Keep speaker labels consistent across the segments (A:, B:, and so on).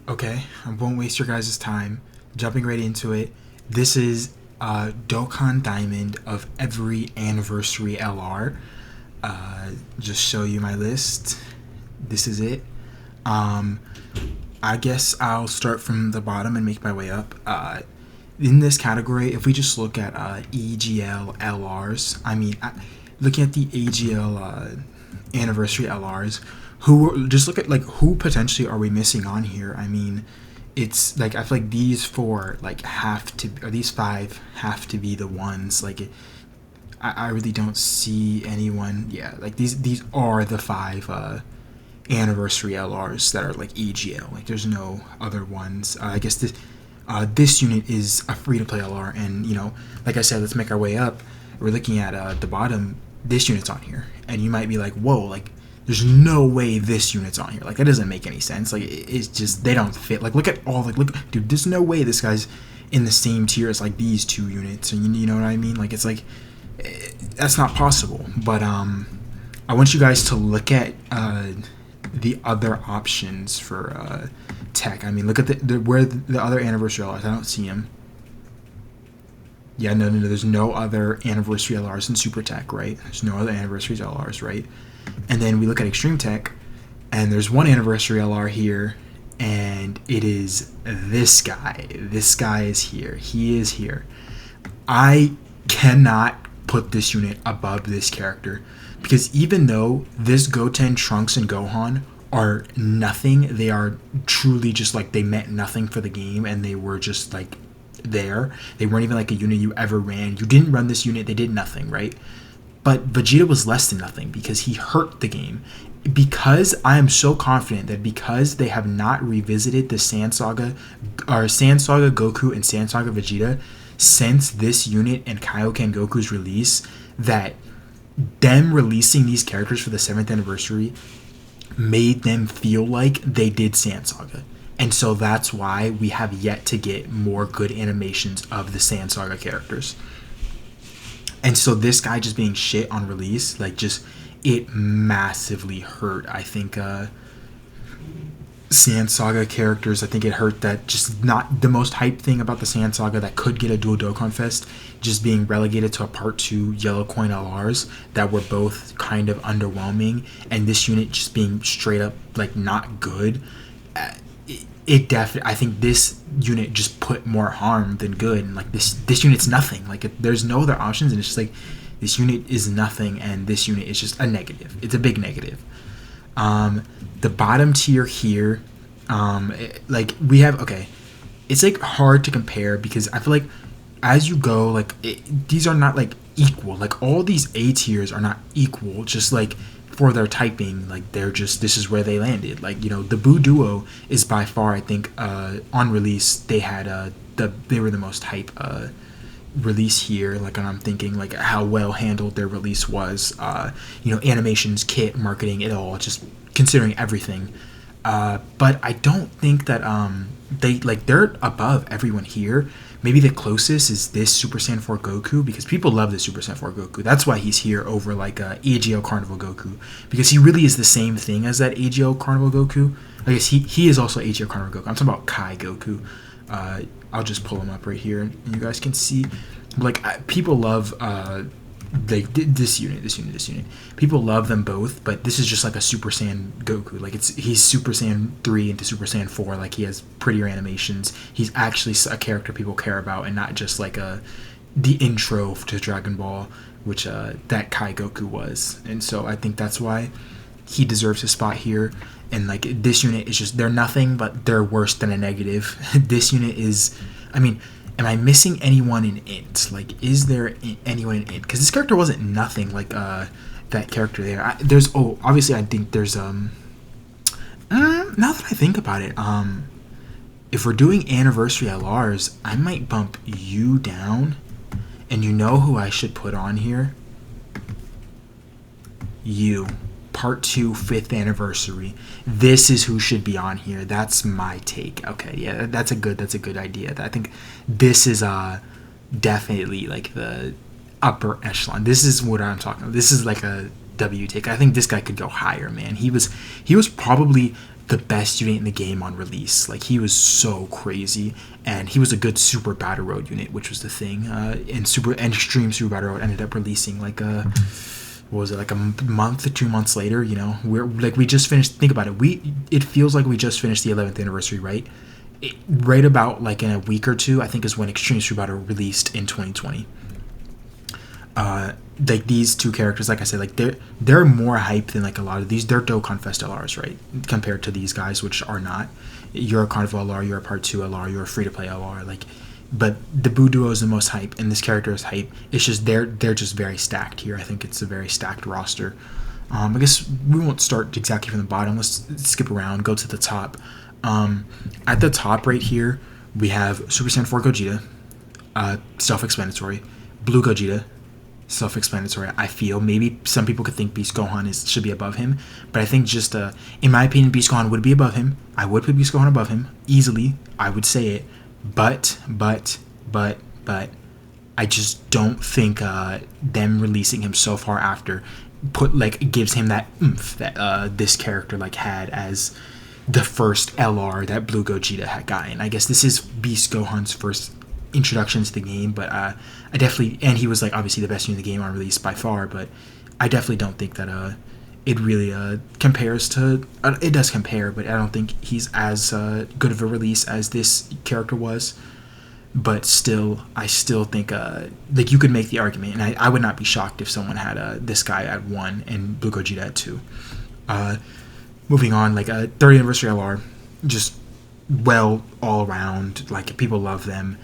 A: Okay, I won't waste your guys' time. Jumping right into it. This is Dokkan Diamond of every anniversary LR. Just show you my list. This is it. Um, I guess I'll start from the bottom and make my way up. In this category, if we just look at EGL LRs, looking at the AGL anniversary LRs, just look at like who potentially are we missing on here. It's like I feel like these four like have to, or these five have to be the ones. I really don't see anyone. Yeah, like these are the five anniversary LRs that are like EGL. Like there's no other ones. I guess this unit is a free to play LR, and like I said, let's make our way up. We're looking at the bottom. This unit's on here, and you might be like, whoa, like there's no way this unit's on here. Like that doesn't make any sense. Like it's just they don't fit. Like look at all look, dude. There's no way this guy's in the same tier as like these two units. And you know what I mean? Like it's like that's not possible. But I want you guys to look at the other options for tech. I mean, look at where the other anniversary LRs. I don't see them. Yeah, no. There's no other anniversary LRs in Super Tech, right? There's no other anniversary LRs, right? And then we look at Extreme Tech, and there's one anniversary LR here, and it is this guy. This guy is here. He is here. I cannot put this unit above this character, because even though this Goten, Trunks, and Gohan are nothing, they are truly just like they meant nothing for the game, and they were just like there. They weren't even like a unit you ever ran. You didn't run this unit, they did nothing, right? But Vegeta was less than nothing because he hurt the game. Because I am so confident that because they have not revisited the Sand Saga Goku and Sand Saga Vegeta since this unit and Kaioken Goku's release, that them releasing these characters for the 7th anniversary made them feel like they did Sand Saga. And so that's why we have yet to get more good animations of the Sand Saga characters. And so this guy just being shit on release, like just it massively hurt. I think Sand Saga characters, I think it hurt that just not the most hype thing about the Sand Saga that could get a dual Dokkan Fest, just being relegated to a part 2 Yellow Coin LRs that were both kind of underwhelming, and this unit just being straight up like not good. It definitely, I think this unit just put more harm than good, and like this unit's nothing. Like there's no other options, and it's just like this unit is nothing, and this unit is just a negative. It's a big negative. The bottom tier here, we have, okay, it's like hard to compare because I feel like as you go, like these are not like equal. Like all these A tiers are not equal. Just like for their typing, like they're just, this is where they landed. Like the Buu Duo is by far, I think, on release they had they were the most hype release here. Like, and I'm thinking like how well handled their release was. Animations, kit, marketing, it all, just considering everything. But I don't think that they're above everyone here. Maybe the closest is this Super Saiyan 4 Goku, because people love the Super Saiyan 4 Goku. That's why he's here over like AGL Carnival Goku, because he really is the same thing as that AGL Carnival Goku. I guess he is also AGL Carnival Goku. I'm talking about Kai Goku. I'll just pull him up right here, and you guys can see. Like people love like this unit. People love them both, but this is just like a Super Saiyan Goku. Like he's Super Saiyan 3 into Super Saiyan 4. Like he has prettier animations. He's actually a character people care about, and not just like the intro to Dragon Ball, which that Kai Goku was. And so I think that's why he deserves his spot here. And like this unit is just, they're nothing, but they're worse than a negative. This unit is, am I missing anyone in Int? Like, is there anyone in Int? Because this character wasn't nothing like that character there. Obviously I think there's now that I think about it, if we're doing anniversary LRs, I might bump you down, and you know who I should put on here? You. Part 2, 5th anniversary. This is who should be on here. That's my take. Okay, yeah, that's a good idea. I think this is definitely like the upper echelon. This is what I'm talking about. This is like a W take. I think this guy could go higher, man. He was probably the best unit in the game on release. Like, he was so crazy, and he was a good Super Battle Road unit, which was the thing. And Extreme Super Battle Road ended up releasing like a, what was it, like a month or 2 months later. You know, we just finished. Think about it. It feels like we just finished the 11th anniversary, right? Right about like in a week or two, I think, is when Extreme Super Battle released in 2020. Like, these two characters, like I said, like they're more hype than like a lot of these. They're Dokkan Fest LRs, right? Compared to these guys, which are not. You're a Carnival LR, you're a Part 2 LR, you're a free to play LR. Like, but the Boo Duo is the most hype, and this character is hype. It's just they're just very stacked here. I think it's a very stacked roster. I guess we won't start exactly from the bottom. Let's skip around, go to the top. At the top right here, we have Super Saiyan 4 Gogeta, self-explanatory. Blue Gogeta, self-explanatory. I feel maybe some people could think Beast Gohan should be above him, but I think just in my opinion, Beast Gohan would be above him. I would put Beast Gohan above him easily. I would say it, but I just don't think them releasing him so far after gives him that oomph that this character like had as the first LR that Blue Gogeta had gotten. I guess this is Beast Gohan's first introduction to the game, but I definitely, and he was like obviously the best unit in the game on release by far, but I definitely don't think that it really compares to, it does compare, but I don't think he's as good of a release as this character was. But still, I still think like you could make the argument, and I would not be shocked if someone had this guy at 1 and Blue Gogeta at 2. Moving on, like a 30th anniversary LR, just well all around, like people love them.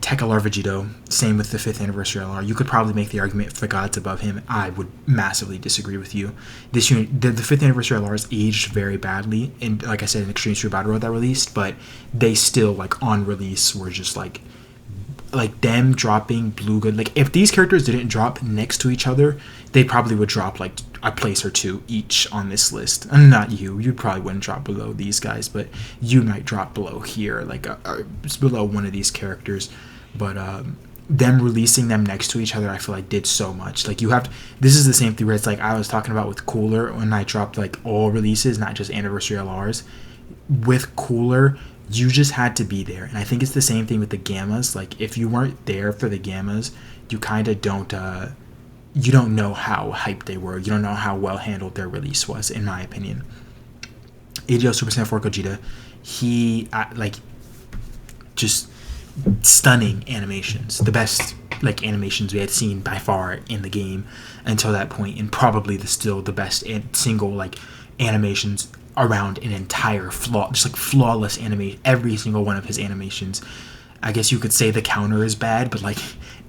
A: Tech LR Vegito, same with the 5th anniversary LR. You could probably make the argument for the gods above him. I would massively disagree with you. This unit, the 5th anniversary LRs aged very badly, and like I said, in Extreme Super Battle Road that released, but they still, like on release, were just like them dropping Blue Good. Like, if these characters didn't drop next to each other, they probably would drop like a place or two each on this list. And not you probably wouldn't drop below these guys, but you might drop below here, like below one of these characters. But them releasing them next to each other, I feel like did so much. Like, this is the same thing where it's like I was talking about with Cooler when I dropped like all releases, not just anniversary LRs. With Cooler, you just had to be there, and I think it's the same thing with the Gammas. Like, if you weren't there for the Gammas, you kind of don't you don't know how hyped they were. You don't know how well handled their release was, in my opinion. AGL Super Saiyan 4 Gogeta, he like just stunning animations, the best like animations we had seen by far in the game until that point, and probably still the best single like animations around an entire flawless animation. Every single one of his animations. I guess you could say the counter is bad, but like,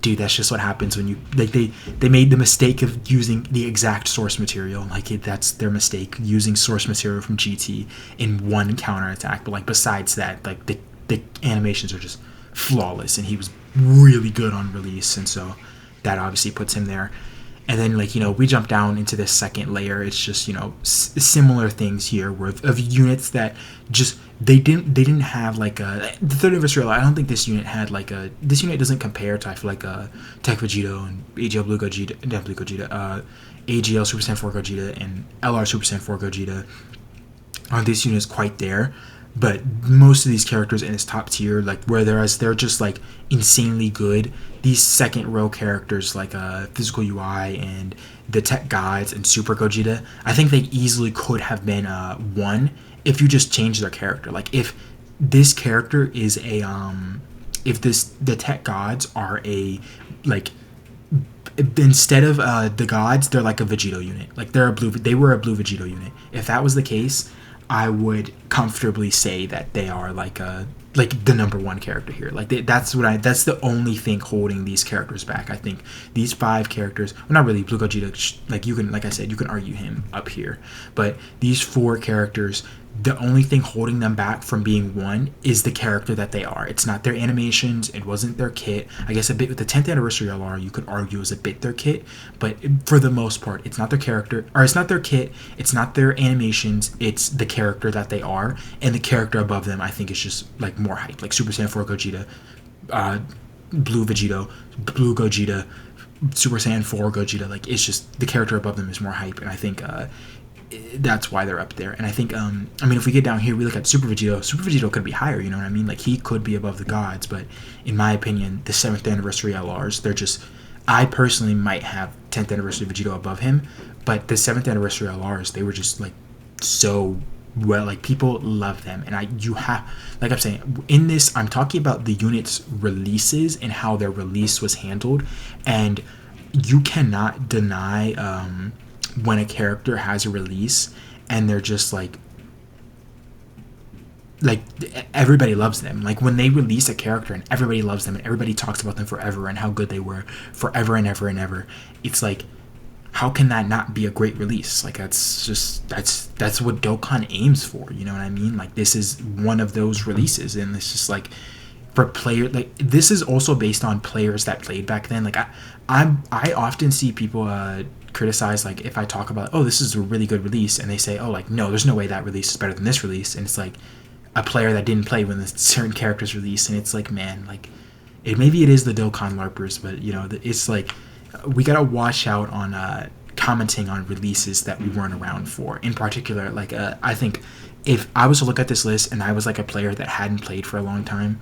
A: dude, that's just what happens when you like they made the mistake of using the exact source material. Like, that's their mistake, using source material from GT in one counter attack. But like, besides that, like the animations are just flawless, and he was really good on release, and so that obviously puts him there. And then, like, you know, we jump down into this second layer. It's just, you know, similar things here of units that just they didn't have like the 3rd anniversary. I don't think this unit had like this unit doesn't compare to, I feel like, Tech Vegito and AGL Blue Gogeta, not Blue Gogeta, AGL Super Saiyan 4 Gogeta and LR Super Saiyan 4 Gogeta. Aren't these units quite there? But most of these characters in his top tier, like, whereas they're just like insanely good, these second row characters like Physical UI and the Tech Gods and Super Gogeta, I think they easily could have been 1 if you just change their character. Like, if this character is the Tech Gods are like, instead of the gods, they're like a Vegito unit. Like, they were a blue Vegito unit. If that was the case, I would comfortably say that they are like the number 1 character here. Like, that's the only thing holding these characters back. I think these 5 characters, well, not really Blue Gogeta, like, you can, like I said, you can argue him up here, but these 4 characters, the only thing holding them back from being 1 is the character that they are. It's not their animations. It wasn't their kit. I guess a bit with the 10th anniversary LR, you could argue is a bit their kit, but for the most part, it's not their character, or it's not their kit. It's not their animations. It's the character that they are, and the character above them, I think, is just like more hype. Like Super Saiyan 4 Gogeta, Blue Vegito, Blue Gogeta, Super Saiyan 4 Gogeta. Like, it's just the character above them is more hype, and I think that's why they're up there. And I think, I mean, if we get down here, we look at Super Vegito. Super Vegito could be higher, you know what I mean? Like, he could be above the gods, but in my opinion, the 7th anniversary LRs, they're just, I personally might have 10th anniversary Vegito above him, but the 7th anniversary LRs, they were just, like, so well, like, people love them. And you have, like I'm saying, in this, I'm talking about the unit's releases and how their release was handled, and you cannot deny, when a character has a release and they're just like everybody loves them. Like, when they release a character and everybody loves them and everybody talks about them forever and how good they were forever and ever and ever, it's like, how can that not be a great release? Like, that's what Dokkan aims for, you know what I mean? Like, this is one of those releases, and it's just like, for player, like, this is also based on players that played back then. Like, I often see people criticize, like, if I talk about, oh, this is a really good release, and they say, oh, like, no, there's no way that release is better than this release, and it's like a player that didn't play when the certain characters released, and it's like, man, like, maybe it is the Dokkan LARPers, but, you know, it's like, we gotta watch out on commenting on releases that we weren't around for. In particular, like, I think if I was to look at this list and I was like a player that hadn't played for a long time,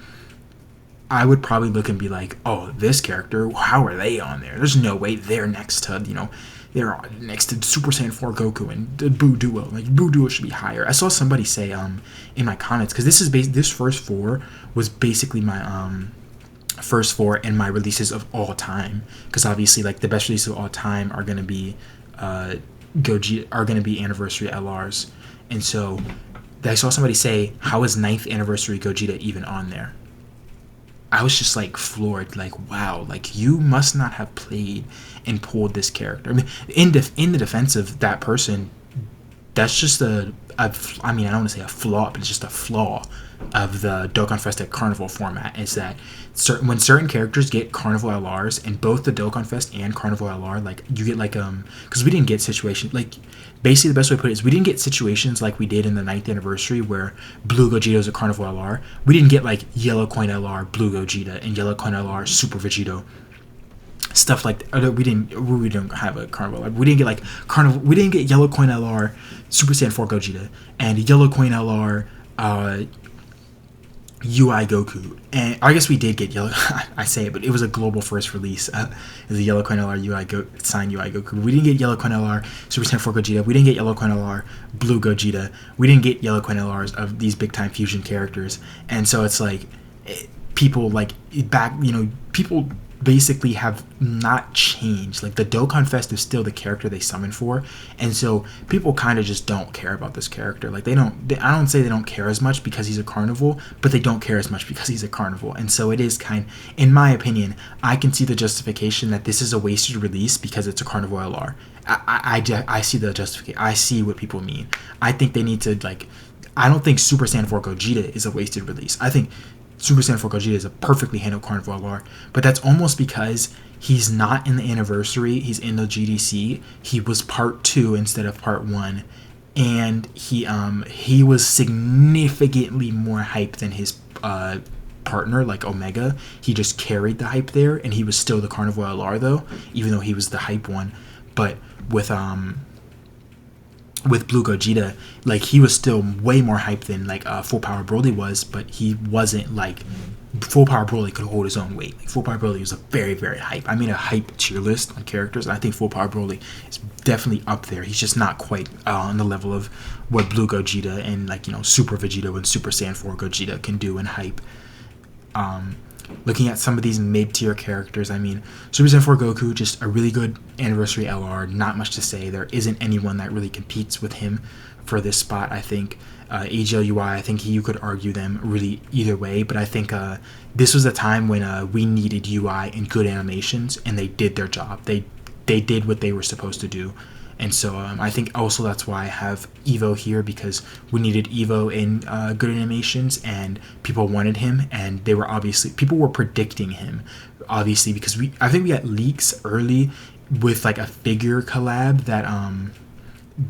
A: I would probably look and be like, oh, this character, how are they on there? There's no way they're next to, you know, they're next to Super Saiyan 4 Goku and Boo Duo. Like, Boo Duo should be higher. I saw somebody say in my comments, because this first 4 was basically my first 4 in my releases of all time, because obviously, like, the best releases of all time are gonna be anniversary LRs, and so I saw somebody say, how is 9th anniversary Gogeta even on there? I was just like floored, like, wow, like, you must not have played and pulled this character. I mean, in the defense of that person, that's just I mean, I don't want to say a flaw, but it's just a flaw of the Dokkan Fest at Carnival format, is that when certain characters get Carnival LRs, and both the Dokkan Fest and Carnival LR, like, you get, like, because we didn't get situations, like, basically the best way to put it is, we didn't get situations like we did in the 9th anniversary where Blue Gogeta is a Carnival LR. We didn't get, like, Yellow Coin LR Blue Gogeta and Yellow Coin LR Super Vegito, stuff like that. We don't have a Carnival LR. We didn't get, like, we didn't get Yellow Coin LR Super Saiyan 4 Gogeta and Yellow Coin LR UI Goku. And I guess we did get Yellow I say it, but it was a global first release. It was a Yellow Coin LR signed UI Goku. We didn't get Yellow Coin LR Super Saiyan 4 Gogeta. We didn't get Yellow Coin LR Blue Gogeta. We didn't get Yellow Coin LRs of these big time fusion characters. And so it's like, people, like, back, you know, people basically have not changed. Like, the Dokkan Fest is still the character they summon for, and so people kind of just don't care about this character. Like, I don't say they don't care as much because he's a carnival, but they don't care as much because he's a carnival. And so it is in my opinion, I can see the justification that this is a wasted release because it's a carnival LR. I see the justification. I see what people mean. I think they need to, like, I don't think Super Saiyan 4 Gogeta is a wasted release. I think Super Saiyan 4 Gogeta is a perfectly handled Carnival LR, but that's almost because he's not in the anniversary, he's in the GDC. He was part 2 instead of part 1, and he was significantly more hyped than his partner, like Omega. He just carried the hype there, and he was still the Carnival LR though, even though he was the hype one. But with Blue Gogeta, like, he was still way more hyped than, like, Full Power Broly was, but he wasn't, like, Full Power Broly could hold his own weight. Like, Full Power Broly was a very, very hype. I made a hype tier list on characters, and I think Full Power Broly is definitely up there. He's just not quite on the level of what Blue Gogeta and, like, you know, Super Vegito and Super Saiyan 4 Gogeta can do in hype. Looking at some of these mid-tier characters, I mean, Super Saiyan 4 Goku, just a really good anniversary LR, not much to say. There isn't anyone that really competes with him for this spot, I think. AGL UI, I think you could argue them really either way, but I think this was a time when we needed UI and good animations, and they did their job. They did what they were supposed to do. And so I think also that's why I have Evo here, because we needed Evo in good animations, and people wanted him, and they were people were predicting him, obviously, because I think we got leaks early with, like, a figure collab that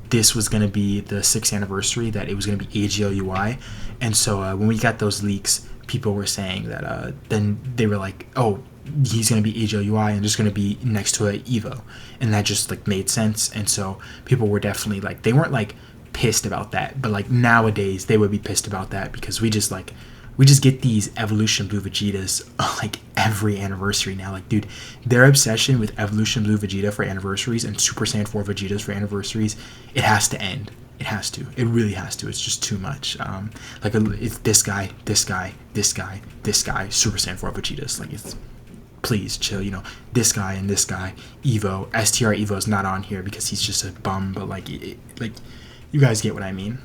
A: this was going to be the 6th anniversary, that it was going to be AGL UI. And so when we got those leaks, people were saying that then they were like, oh, he's going to be HOUI and just going to be next to a Evo, and that just like made sense. And so people were definitely like, they weren't like pissed about that, but like nowadays they would be pissed about that because we just get these Evolution Blue Vegetas like every anniversary now. Like, dude, their obsession with Evolution Blue Vegeta for anniversaries and Super Saiyan 4 Vegetas for anniversaries, it has to end. It has to. It really has to. It's just too much. Like, it's this guy, this guy, this guy, this guy, Super Saiyan 4 Vegetas. Like, it's, please chill. You know, this guy and this guy, Evo, STR Evo is not on here because he's just a bum. But like, like, you guys get what I mean.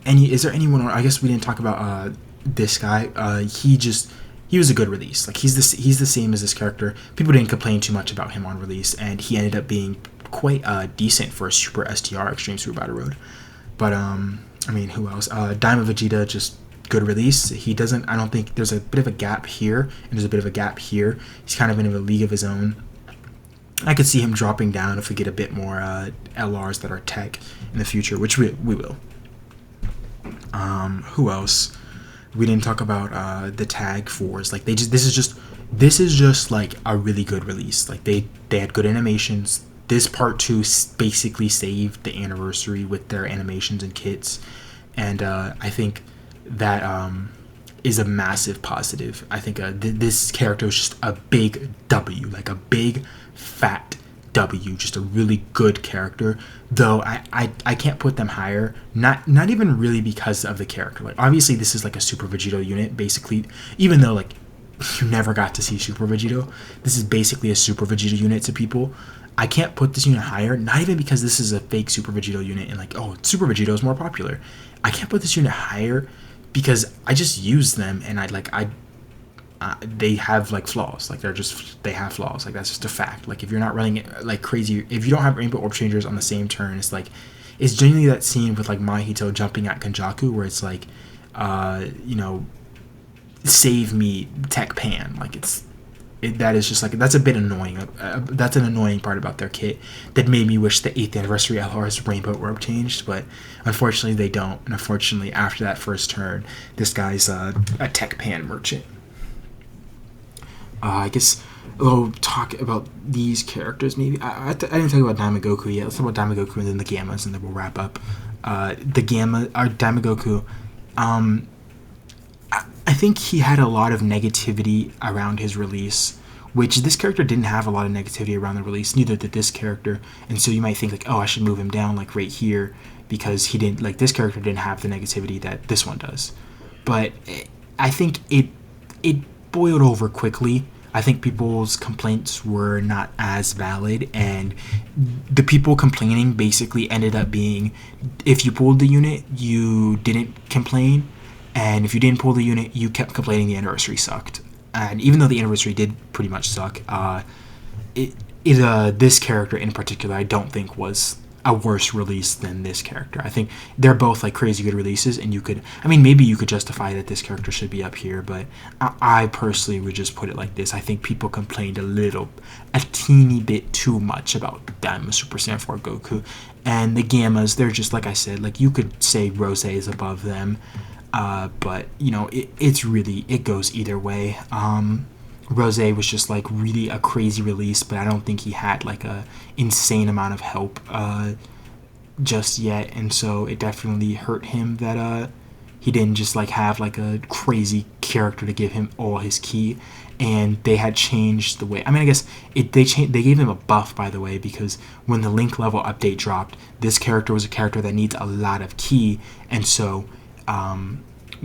A: Is there anyone? I guess we didn't talk about this guy. He was a good release. Like, he's the same as this character. People didn't complain too much about him on release, and he ended up being quite decent for a Super STR Extreme Super Battle Road. But I mean, who else? Diamond Vegeta, just good release. He doesn't. I don't think there's a bit of a gap here, and there's a bit of a gap here. He's kind of in a league of his own. I could see him dropping down if we get a bit more LRs that are tech in the future, which we will. Who else? We didn't talk about the tag fours. Like, this is just like a really good release. Like, they had good animations. This part 2 basically saved the anniversary with their animations and kits, and I think that is a massive positive. I think this character is just a big W, like a big fat W, just a really good character. Though I can't put them higher, not even really because of the character. Like, obviously this is like a Super Vegito unit, basically, even though like you never got to see Super Vegito, this is basically a Super Vegito unit to people. I can't put this unit higher, not even because this is a fake Super Vegito unit and like, oh, Super Vegito is more popular. I can't put this unit higher because I just use them, and they have like flaws. Like, they have flaws. Like, that's just a fact. Like, if you're not running it like crazy, if you don't have Rainbow Orb Changers on the same turn, it's like, it's genuinely that scene with like Mahito jumping at Kenjaku where it's like, you know, save me Tech Pan. Like, that is just like, that's a bit annoying. That's an annoying part about their kit that made me wish the 8th anniversary LR's Rainbow Orb changed, but unfortunately they don't. And unfortunately, after that first turn, this guy's a Tech Pan merchant. I guess we'll talk about these characters. Maybe I didn't talk about Daima Goku yet. Let's talk about Daima Goku and then the Gammas, and then we'll wrap up. Daima Goku. I think he had a lot of negativity around his release, which this character didn't have a lot of negativity around the release. Neither did this character, and so you might think like, oh, I should move him down like right here because he didn't, like, this character didn't have the negativity that this one does. But I think it boiled over quickly. I think people's complaints were not as valid, and the people complaining basically ended up being, if you pulled the unit, you didn't complain, and if you didn't pull the unit, you kept complaining the anniversary sucked. And even though the anniversary did pretty much suck, this character in particular, I don't think was a worse release than this character. I think they're both like crazy good releases, and maybe you could justify that this character should be up here, but I personally would just put it like this. I think people complained a teeny bit too much about Daima Super Saiyan 4 Goku, and the Gammas, they're just, like I said, like, you could say Rose is above them, but you know, it goes either way. Rose was just like really a crazy release, but I don't think he had like a insane amount of help just yet, and so it definitely hurt him that he didn't just like have like a crazy character to give him all his ki, and they had changed the way. I mean, I guess they gave him a buff, by the way, because when the Link level update dropped, this character was a character that needs a lot of ki, and so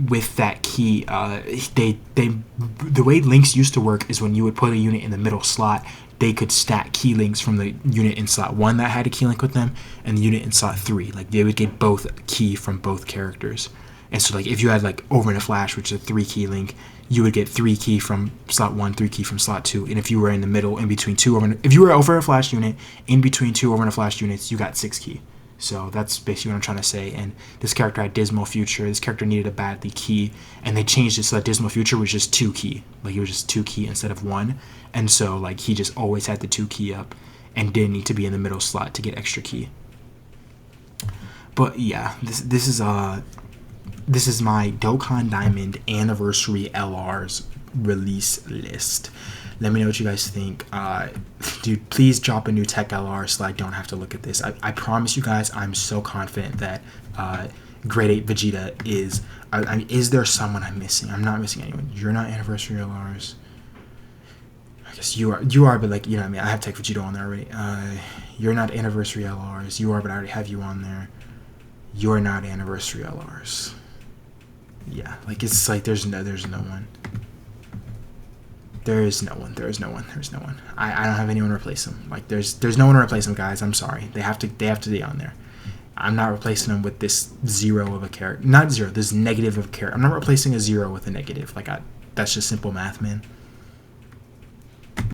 A: with that key, the way links used to work is when you would put a unit in the middle slot, they could stack key links from the unit in slot 1 that had a key link with them and the unit in slot 3. Like, they would get both key from both characters. And so like, if you had like Over in a Flash, which is a 3 key link, you would get 3 key from slot 1, 3 key from slot 2. And if you were in the middle, in between if you were Over a Flash unit, in between 2 Over in a Flash units, you got 6 key. So that's basically what I'm trying to say. And this character had Dismal Future. This character needed a badly key, and they changed it so that Dismal Future was just 2 key. Like, it was just 2 key instead of 1. And so like, he just always had the 2 key up and didn't need to be in the middle slot to get extra key. But yeah, this is my Dokkan Diamond Anniversary LRs release list. Let me know what you guys think. Dude, please drop a new tech LR so I don't have to look at this. I promise you guys, I'm so confident that grade 8 Vegeta is... I mean, is there someone I'm missing? I'm not missing anyone. You're not anniversary LRs. I guess you are, but like, you know what I mean? I have Tech Vegeta on there already. You're not anniversary LRs. You are, but I already have you on there. You're not anniversary LRs. Yeah, like, it's like there's no one. There's no one. I don't have anyone to replace them. Like, there's no one to replace them, guys. I'm sorry. They have to be on there. I'm not replacing them with this 0 of a character. Not 0, this negative of a character. I'm not replacing a 0 with a negative. Like, that's just simple math, man.